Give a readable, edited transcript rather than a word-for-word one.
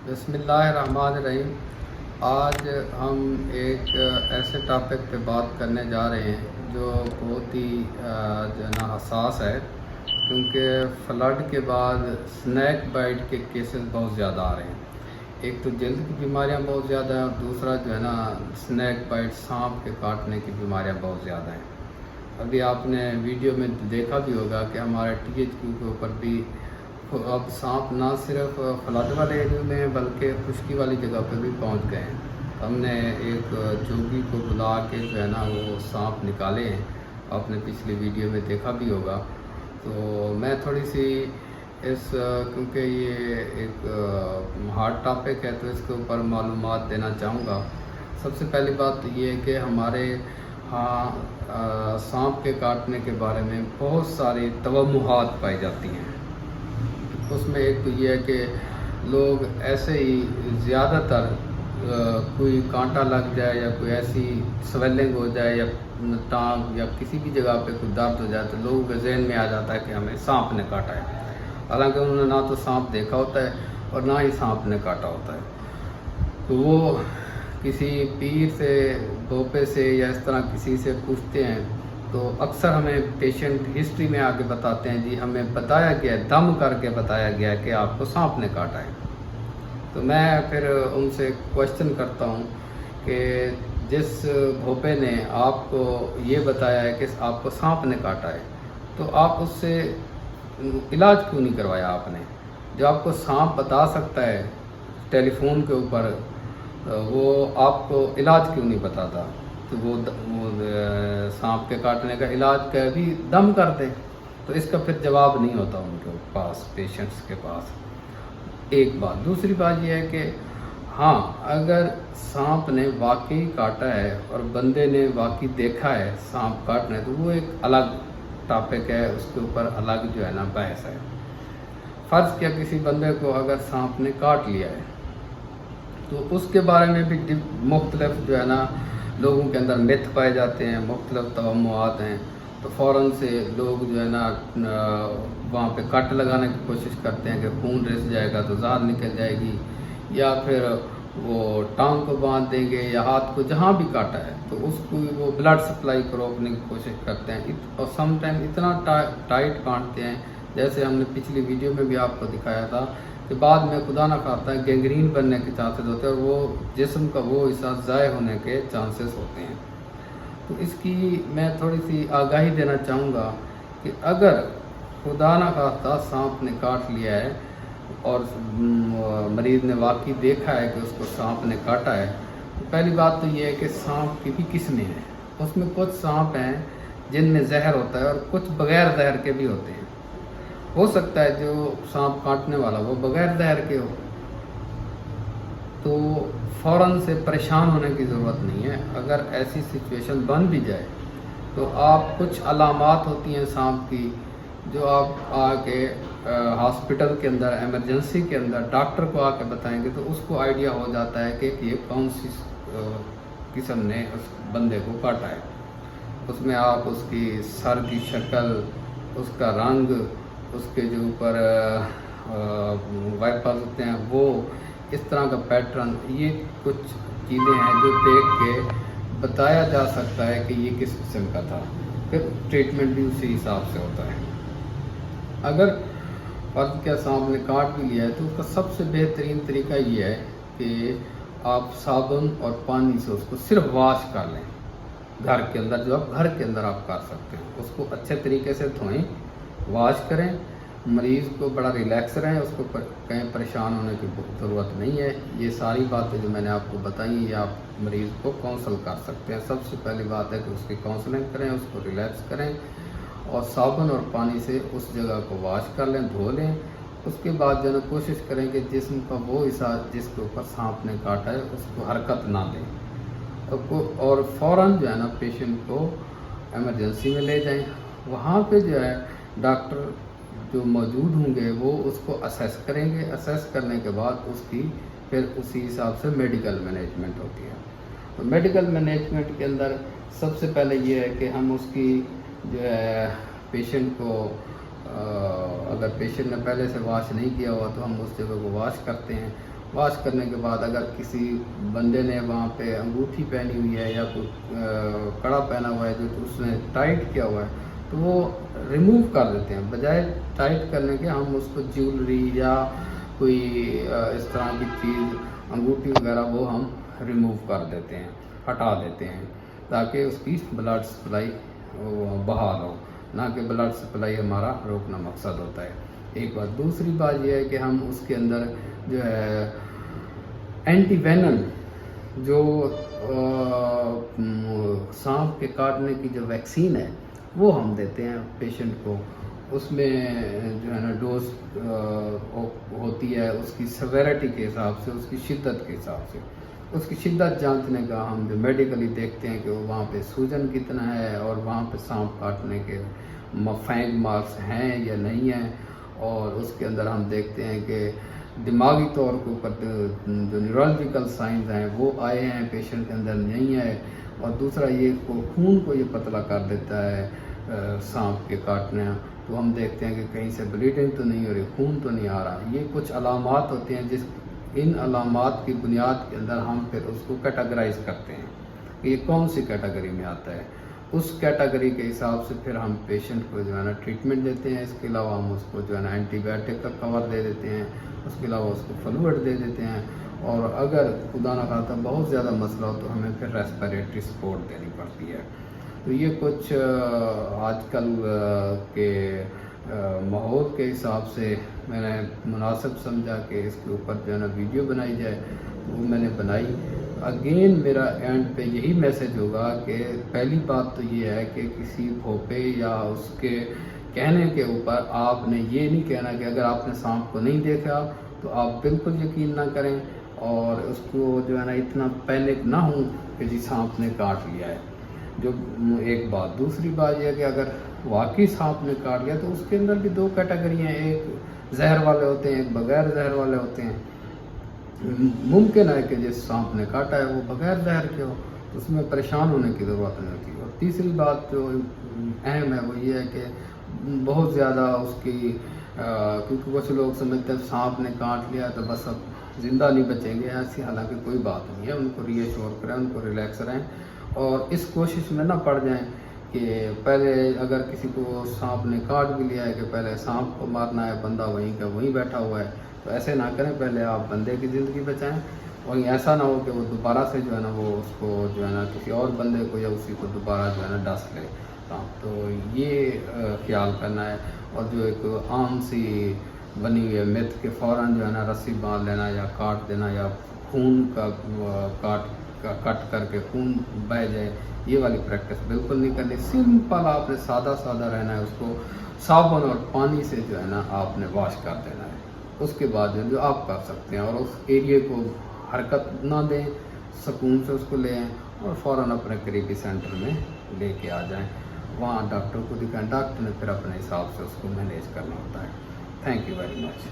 بسم اللہ الرحمن الرحیم۔ آج ہم ایک ایسے ٹاپک پہ بات کرنے جا رہے ہیں جو بہت ہی جو ہے نا حساس ہے، کیونکہ فلڈ کے بعد سنیک بائٹ کے کیسز بہت زیادہ آ رہے ہیں۔ ایک تو جلد کی بیماریاں بہت زیادہ ہیں، اور دوسرا جو ہے نا سنیک بائٹ سانپ کے کاٹنے کی بیماریاں بہت زیادہ ہیں۔ ابھی آپ نے ویڈیو میں دیکھا بھی ہوگا کہ ہمارے ٹی ایچ کیو کے اوپر بھی اب سانپ نہ صرف فلڈ والے ایریے میں بلکہ خشکی والی جگہ پہ بھی پہنچ گئے ہیں۔ ہم نے ایک جوگی کو بلا کے جو ہے نا وہ سانپ نکالے ہیں، آپ نے پچھلی ویڈیو میں دیکھا بھی ہوگا۔ تو میں تھوڑی سی کیونکہ یہ ایک ہارڈ ٹاپک ہے تو اس کے اوپر معلومات دینا چاہوں گا۔ سب سے پہلی بات تو یہ ہے کہ ہمارے ہاں سانپ کے کاٹنے کے بارے میں بہت ساری توہمات پائی جاتی ہیں۔ اس میں ایک تو یہ ہے کہ لوگ ایسے ہی زیادہ تر کوئی کانٹا لگ جائے یا کوئی ایسی سویلنگ ہو جائے یا ٹانگ یا کسی بھی جگہ پہ کوئی درد ہو جائے تو لوگوں کے ذہن میں آ جاتا ہے کہ ہمیں سانپ نے کاٹا ہے، حالانکہ انہوں نے نہ تو سانپ دیکھا ہوتا ہے اور نہ ہی سانپ نے کاٹا ہوتا ہے۔ تو وہ کسی پیر سے، بھوپے سے یا اس طرح کسی سے پوچھتے ہیں تو اکثر ہمیں پیشنٹ ہسٹری میں آ کے بتاتے ہیں جی ہمیں بتایا گیا ہے، دم کر کے بتایا گیا ہے کہ آپ کو سانپ نے کاٹا ہے۔ تو میں پھر ان سے کوشچن کرتا ہوں کہ جس بھوپے نے آپ کو یہ بتایا ہے کہ آپ کو سانپ نے کاٹا ہے تو آپ اس سے علاج کیوں نہیں کروایا آپ نے؟ جو آپ کو سانپ بتا سکتا ہے ٹیلی فون کے اوپر، وہ آپ کو علاج کیوں نہیں بتاتا؟ تو وہ سانپ کے کاٹنے کا علاج کا بھی دم کر دے، تو اس کا پھر جواب نہیں ہوتا ان کے پاس، پیشنٹس کے پاس۔ ایک بات، دوسری بات یہ ہے کہ ہاں اگر سانپ نے واقعی کاٹا ہے اور بندے نے واقعی دیکھا ہے سانپ کاٹنے تو وہ ایک الگ ٹاپک ہے، اس کے اوپر الگ جو ہے نا بحث ہے۔ فرض کیا کسی بندے کو اگر سانپ نے کاٹ لیا ہے تو اس کے بارے میں بھی مختلف جو ہے نا لوگوں کے اندر متھ پائے جاتے ہیں، مختلف توہمات ہیں، تو فوراً سے لوگ جو ہے نا وہاں پہ کٹ لگانے کی کوشش کرتے ہیں کہ خون رس جائے گا تو زہر نکل جائے گی، یا پھر وہ ٹانگ کو باندھ دیں گے یا ہاتھ کو جہاں بھی کاٹا ہے تو اس کو وہ بلڈ سپلائی کو روکنے کی کوشش کرتے ہیں، اور سم ٹائم اتنا ٹائٹ کاٹتے ہیں جیسے ہم نے پچھلی ویڈیو میں بھی آپ کو دکھایا تھا کہ بعد میں خدا نہ خواستہ گینگرین بننے کے چانسز ہوتے ہیں اور وہ جسم کا وہ حصہ ضائع ہونے کے چانسز ہوتے ہیں۔ تو اس کی میں تھوڑی سی آگاہی دینا چاہوں گا کہ اگر خدا نہ خواستہ سانپ نے کاٹ لیا ہے اور مریض نے واقعی دیکھا ہے کہ اس کو سانپ نے کاٹا ہے تو پہلی بات تو یہ ہے کہ سانپ کی بھی قسمیں ہیں۔ اس میں کچھ سانپ ہیں جن میں زہر ہوتا ہے اور کچھ بغیر زہر کے بھی ہوتے ہیں۔ ہو سکتا ہے جو سانپ کاٹنے والا وہ بغیر زہر کے ہو، تو فوراً سے پریشان ہونے کی ضرورت نہیں ہے۔ اگر ایسی سچویشن بن بھی جائے تو آپ کچھ علامات ہوتی ہیں سانپ کی جو آپ آ کے ہاسپٹل کے اندر، ایمرجنسی کے اندر ڈاکٹر کو آ کے بتائیں گے تو اس کو آئیڈیا ہو جاتا ہے کہ یہ کون سی قسم نے اس بندے کو کاٹا ہے۔ اس میں آپ اس کی سر کی شکل، اس کا رنگ، اس کے جو اوپر وائپرز ہوتے ہیں وہ، اس طرح کا پیٹرن، یہ کچھ چیزیں ہیں جو دیکھ کے بتایا جا سکتا ہے کہ یہ کس قسم کا تھا، پھر ٹریٹمنٹ بھی اسی حساب سے ہوتا ہے۔ اگر فرض کیا سانپ نے کاٹ بھی لیا ہے تو اس کا سب سے بہترین طریقہ یہ ہے کہ آپ صابن اور پانی سے اس کو صرف واش کر لیں، گھر کے اندر، جو آپ گھر کے اندر آپ کر سکتے ہیں، اس کو اچھے طریقے سے دھوئیں، واش کریں، مریض کو بڑا ریلیکس رہیں، اس کو کہیں پریشان ہونے کی ضرورت نہیں ہے۔ یہ ساری باتیں جو میں نے آپ کو بتائی یہ آپ مریض کو کونسل کر سکتے ہیں۔ سب سے پہلی بات ہے کہ اس کی کونسلنگ کریں، اس کو ریلیکس کریں اور صابن اور پانی سے اس جگہ کو واش کر لیں، دھو لیں۔ اس کے بعد جو ہے نا کوشش کریں کہ جسم کا وہ حصہ جس کے اوپر سانپ نے کاٹا ہے اس کو حرکت نہ دیں، اور فوراً جو ہے نا پیشنٹ کو ایمرجنسی میں لے جائیں۔ وہاں پہ جو ہے ڈاکٹر جو موجود ہوں گے وہ اس کو اسیس کریں گے، اسیس کرنے کے بعد اس کی پھر اسی حساب سے میڈیکل مینجمنٹ ہوتی ہے۔ تو میڈیکل مینجمنٹ کے اندر سب سے پہلے یہ ہے کہ ہم اس کی جو ہے پیشنٹ کو، اگر پیشنٹ نے پہلے سے واش نہیں کیا ہوا تو ہم اس جگہ کو واش کرتے ہیں، واش کرنے کے بعد اگر کسی بندے نے وہاں پہ انگوٹھی پہنی ہوئی ہے یا کوئی کڑا پہنا ہوا ہے جو اس نے ٹائٹ کیا ہوا ہے تو وہ ریموو کر دیتے ہیں. بجائے ٹائٹ کرنے کے ہم اس کو جیولری یا کوئی اس طرح کی چیز انگوٹھی وغیرہ وہ ہم ریموو کر دیتے ہیں, ہٹا دیتے ہیں, تاکہ اس کی بلڈ سپلائی بحال ہو, نہ کہ بلڈ سپلائی ہمارا روکنا مقصد ہوتا ہے. ایک بات. دوسری بات یہ ہے کہ ہم اس کے اندر جو ہے اینٹی وینم جو سانپ کے کاٹنے کی جو ویکسین ہے وہ ہم دیتے ہیں پیشنٹ کو. اس میں جو ہے نا ڈوز ہوتی ہے اس کی سیویرٹی کے حساب سے, اس کی شدت کے حساب سے. اس کی شدت جانچنے کا ہم جو میڈیکلی دیکھتے ہیں کہ وہاں پہ سوجن کتنا ہے اور وہاں پہ سانپ کاٹنے کے فینگ مارکس ہیں یا نہیں ہیں, اور اس کے اندر ہم دیکھتے ہیں کہ دماغی طور کے اوپر جو نیورولوجیکل سائنز ہیں وہ آئے ہیں پیشنٹ کے اندر نہیں ہے. اور دوسرا یہ خون کو یہ پتلا کر دیتا ہے سانپ کے کاٹنے, تو ہم دیکھتے ہیں کہ کہیں سے بلیڈنگ تو نہیں ہو رہی, خون تو نہیں آ رہا. یہ کچھ علامات ہوتے ہیں ان علامات کی بنیاد کے اندر ہم پھر اس کو کیٹاگرائز کرتے ہیں کہ یہ کون سی کیٹیگری میں آتا ہے. اس کیٹیگری کے حساب سے پھر ہم پیشنٹ کو جو ہے نا ٹریٹمنٹ دیتے ہیں. اس کے علاوہ ہم اس کو جو ہے نا اینٹی بایوٹک کا کور دے دیتے ہیں, اس کے علاوہ اس کو فلوئڈ دے دیتے ہیں, اور اگر خدا نہ خواستہ بہت زیادہ مسئلہ ہو تو ہمیں پھر ریسپیریٹری سپورٹ دینی پڑتی ہے. تو یہ کچھ آج کل کے ماحول کے حساب سے میں نے مناسب سمجھا کہ اس کے اوپر جو ہے نا ویڈیو بنائی جائے, وہ میں نے بنائی. اگین میرا اینڈ پہ یہی میسج ہوگا کہ پہلی بات تو یہ ہے کہ کسی بھوپے یا اس کے کہنے کے اوپر آپ نے یہ نہیں کہنا کہ اگر آپ نے سانپ کو نہیں دیکھا تو آپ بالکل یقین نہ کریں, اور اس کو جو ہے نا اتنا پینک نہ ہوں کہ جی سانپ نے کاٹ لیا ہے. جو ایک بات. دوسری بات یہ ہے کہ اگر واقعی سانپ نے کاٹ لیا تو اس کے اندر بھی دو کیٹیگری ہیں, ایک زہر والے ہوتے ہیں, ایک بغیر زہر والے ہوتے ہیں. ممکن ہے کہ جس سانپ نے کاٹا ہے وہ بغیر زہر کے ہو, تو اس میں پریشان ہونے کی ضرورت نہیں ہوتی. اور تیسری بات جو اہم ہے وہ یہ ہے کہ بہت زیادہ اس کی کیونکہ کچھ لوگ سمجھتے ہیں سانپ نے کاٹ لیا تو بس اب زندہ نہیں بچیں گے, ایسی حالانکہ کوئی بات نہیں ہے. ان کو ری ایشور کریں, ان کو ریلیکس رہیں, اور اس کوشش میں نہ پڑ جائیں کہ پہلے اگر کسی کو سانپ نے کاٹ بھی لیا ہے کہ پہلے سانپ کو مارنا ہے, بندہ وہیں کا وہیں بیٹھا ہوا ہے, تو ایسے نہ کریں. پہلے آپ بندے کی زندگی بچائیں, اور ایسا نہ ہو کہ وہ دوبارہ سے جو ہے نا وہ اس کو جو ہے نا کسی اور بندے کو یا اسی کو دوبارہ جو ہے نا ڈس لے. تو یہ خیال کرنا ہے. اور جو ایک عام سی بنی ہوئی ہے میتھ کے فوراً جو ہے نا رسی باندھ لینا یا کاٹ دینا یا خون کا کٹ کر کے خون بہہ جائے, یہ والی پریکٹس بالکل نہیں کرنی. سمپل آپ نے سادہ رہنا ہے, اس کو صابن اور پانی سے جو ہے نا آپ نے واش کر دینا ہے. اس کے بعد جو آپ کر سکتے ہیں, اور اس ایریے کو حرکت نہ دیں, سکون سے اس کو لے آئیں اور فوراً اپنے قریبی سینٹر میں لے کے آ جائیں. وہاں ڈاکٹر کو دکھائیں, ڈاکٹر نے پھر اپنے حساب سے اس کو مینیج کرنا ہوتا ہے. Thank you very much.